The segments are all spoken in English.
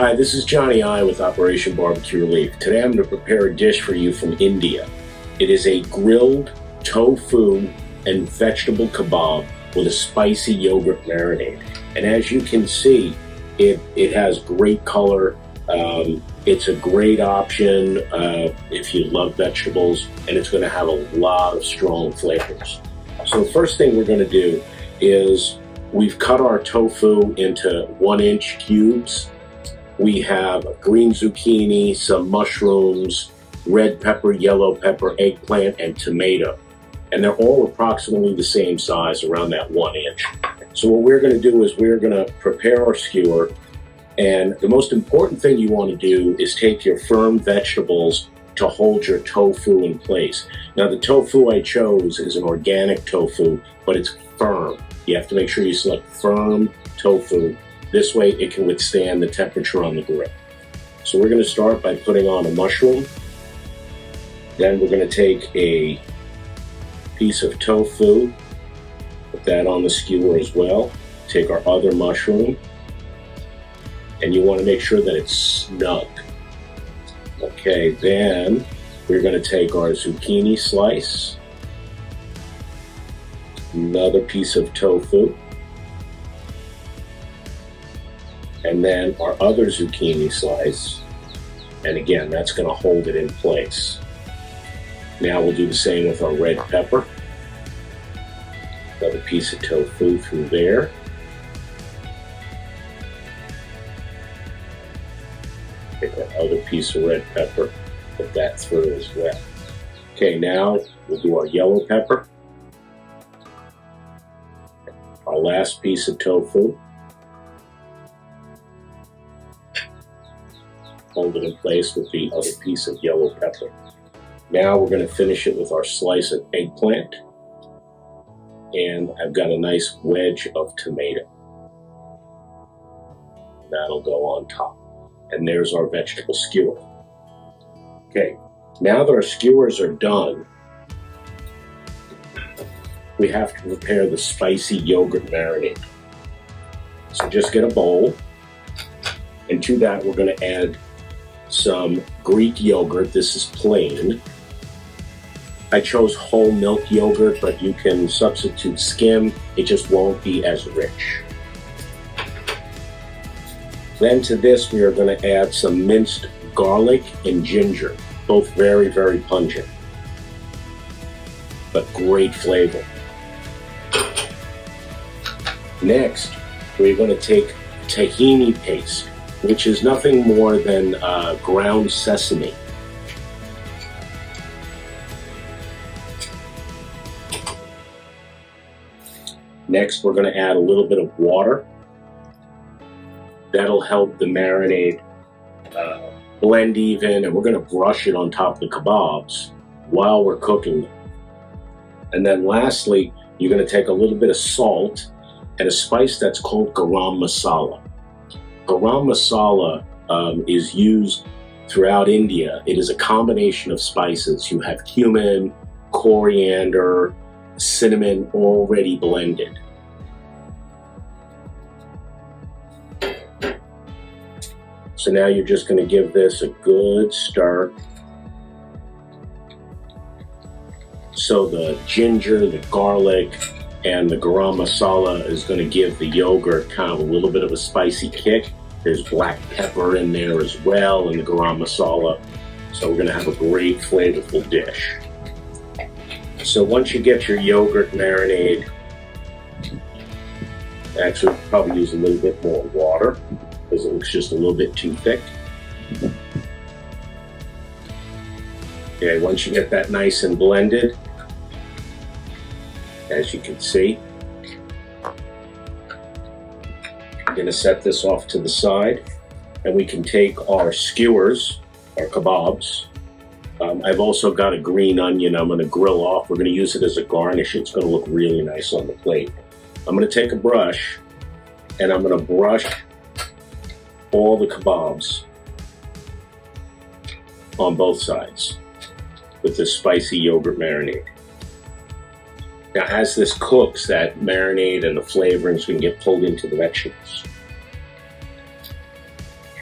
Hi, this is Johnny I with Operation Barbecue Relief. Today I'm going to prepare a dish for you from India. It is a grilled tofu and vegetable kebab with a spicy yogurt marinade. And as you can see, it has great color. It's a great option if you love vegetables, and it's going to have a lot of strong flavors. So the first thing we're going to do is we've cut our tofu into 1-inch cubes. We have green zucchini, some mushrooms, red pepper, yellow pepper, eggplant, and tomato. And they're all approximately the same size, around that 1 inch. So what we're going to do is we're going to prepare our skewer. And the most important thing you want to do is take your firm vegetables to hold your tofu in place. Now the tofu I chose is an organic tofu, but it's firm. You have to make sure you select firm tofu. This way it can withstand the temperature on the grill. So we're going to start by putting on a mushroom. Then we're going to take a piece of tofu, put that on the skewer as well. Take our other mushroom, and you want to make sure that it's snug. Okay, then we're going to take our zucchini slice, another piece of tofu, and then our other zucchini slice, and again, that's going to hold it in place. Now we'll do the same with our red pepper. Another piece of tofu through there. Take our other piece of red pepper, put that through as well. Okay, now we'll do our yellow pepper. Our last piece of tofu. Hold it in place with the other piece of yellow pepper. Now we're going to finish it with our slice of eggplant. And I've got a nice wedge of tomato. That'll go on top. And there's our vegetable skewer. Okay, now that our skewers are done, we have to prepare the spicy yogurt marinade. So just get a bowl, and to that we're going to add some Greek yogurt. This is plain. I chose whole milk yogurt, but you can substitute skim. It just won't be as rich. Then to this we are going to add some minced garlic and ginger, both very, very pungent, but great flavor. Next, we're going to take tahini paste, which is nothing more than ground sesame. Next, we're going to add a little bit of water. That'll help the marinade blend even, and we're going to brush it on top of the kebabs while we're cooking them. And then lastly, you're going to take a little bit of salt and a spice that's called garam masala. Garam masala is used throughout India. It is a combination of spices. You have cumin, coriander, cinnamon already blended. So now you're just going to give this a good stir. So the ginger, the garlic, and the garam masala is going to give the yogurt kind of a little bit of a spicy kick. There's black pepper in there as well in the garam masala. So we're going to have a great flavorful dish. So once you get your yogurt marinade, actually probably use a little bit more water because it looks just a little bit too thick. Okay, once you get that nice and blended, as you can see, I'm going to set this off to the side, and we can take our skewers, our kebabs. I've also got a green onion I'm going to grill off. We're going to use it as a garnish. It's going to look really nice on the plate. I'm going to take a brush, and I'm going to brush all the kebabs on both sides with this spicy yogurt marinade. Now, as this cooks, that marinade and the flavorings can get pulled into the vegetables.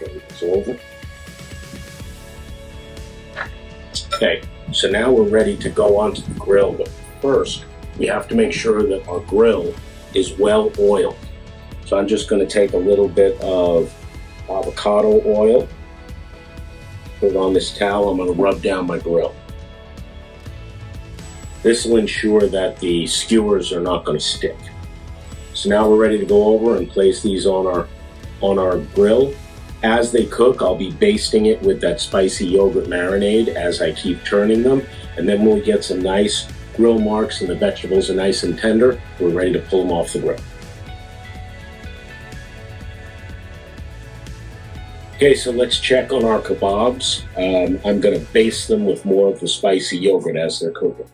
Okay. It's over. Okay, so now we're ready to go onto the grill, but first we have to make sure that our grill is well oiled. So I'm just going to take a little bit of avocado oil, put it on this towel. I'm going to rub down my grill. This will ensure that the skewers are not going to stick. So now we're ready to go over and place these on our grill. As they cook, I'll be basting it with that spicy yogurt marinade as I keep turning them. And then when we get some nice grill marks and the vegetables are nice and tender, we're ready to pull them off the grill. Okay, so let's check on our kebabs. I'm going to baste them with more of the spicy yogurt as they're cooking.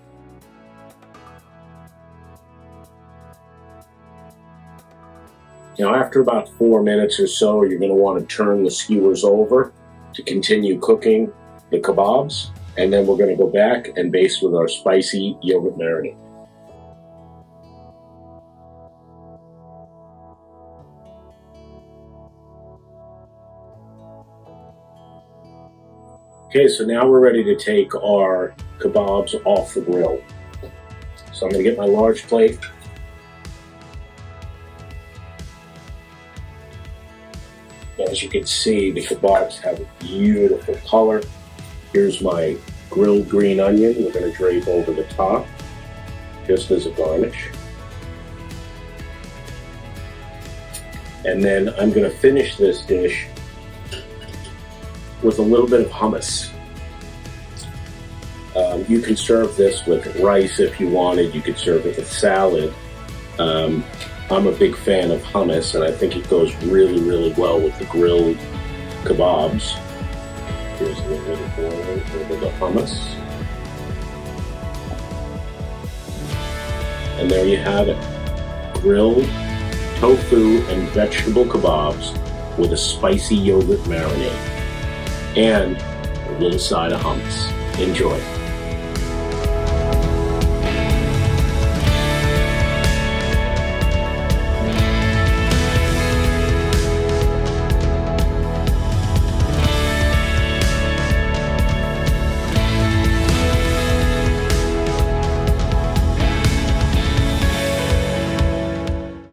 Now, after about 4 minutes or so, you're going to want to turn the skewers over to continue cooking the kebabs, and then we're going to go back and baste with our spicy yogurt marinade. Okay, so now we're ready to take our kebabs off the grill. So I'm going to get my large plate. As you can see, the kebabs have a beautiful color. Here's my grilled green onion. We're going to drape over the top, just as a garnish. And then I'm going to finish this dish with a little bit of hummus. You can serve this with rice if you wanted. You could serve it with salad. I'm a big fan of hummus, and I think it goes really, really well with the grilled kebabs. Here's a little bit of hummus. And there you have it. Grilled tofu and vegetable kebabs with a spicy yogurt marinade and a little side of hummus. Enjoy.